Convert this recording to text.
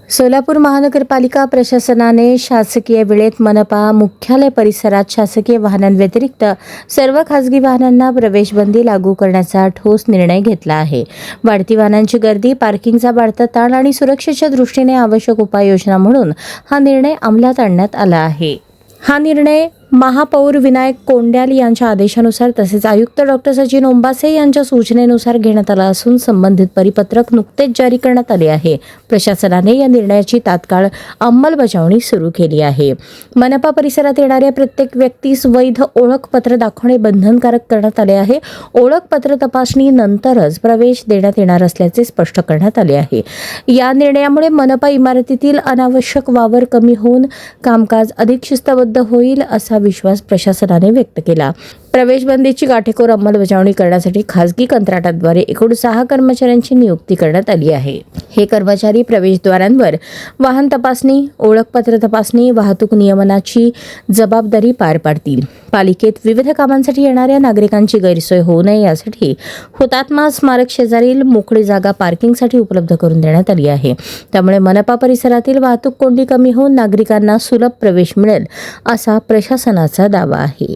सोलापूर महानगरपालिका प्रशासनाने शासकीय वेळेत मनपा मुख्यालय परिसरात शासकीय वाहनांव्यतिरिक्त सर्व खासगी वाहनांना प्रवेशबंदी लागू करण्याचा ठोस निर्णय घेतला आहे. वाढती वाहनांची गर्दी, पार्किंगचा वाढता ताण आणि सुरक्षेच्या दृष्टीने आवश्यक उपाययोजना म्हणून हा निर्णय अंमलात आणण्यात आला आहे. हा निर्णय महापौर विनायक कोंड्याल यांच्या आदेशानुसार तसेच आयुक्त डॉक्टर सचिन ओंबासे यांच्या सूचनेनुसार घेण्यात आला असून संबंधित परिपत्रक नुकतेच जारी करण्यात आले आहे. प्रशासनाने या निर्णयाची तात्काळ अंमलबजावणी सुरू केली आहे. मनपा परिसरात येणाऱ्या प्रत्येक व्यक्तीस वैध ओळखपत्र दाखवणे बंधनकारक करण्यात आले आहे. ओळखपत्र तपासणी नंतरच प्रवेश देण्यात येणार असल्याचे स्पष्ट करण्यात आले आहे. या निर्णयामुळे मनपा इमारतीतील अनावश्यक वावर कमी होऊन कामकाज अधिक शिस्तबद्ध होईल असा विश्वास प्रशासनाने व्यक्त केला. प्रवेशबंदीची काटेकोर अंमलबजावणी करण्यासाठी खासगी कंत्राटाद्वारे एकूण 6 कर्मचाऱ्यांची नियुक्ती करण्यात आली आहे. हे कर्मचारी प्रवेशद्वारांवर वाहन तपासणी, ओळखपत्र तपासणी, वाहतूक नियमनाची जबाबदारी पार पाडतील. पालिकेत विविध कामांसाठी येणाऱ्या नागरिकांची गैरसोय होऊ नये यासाठी हुतात्मा स्मारक शेजारील मोकळी जागा पार्किंगसाठी उपलब्ध करून देण्यात आली आहे. त्यामुळे मनपा परिसरातील वाहतूक कोंडी कमी होऊन नागरिकांना सुलभ प्रवेश मिळेल असा प्रशासनाचा दावा आहे.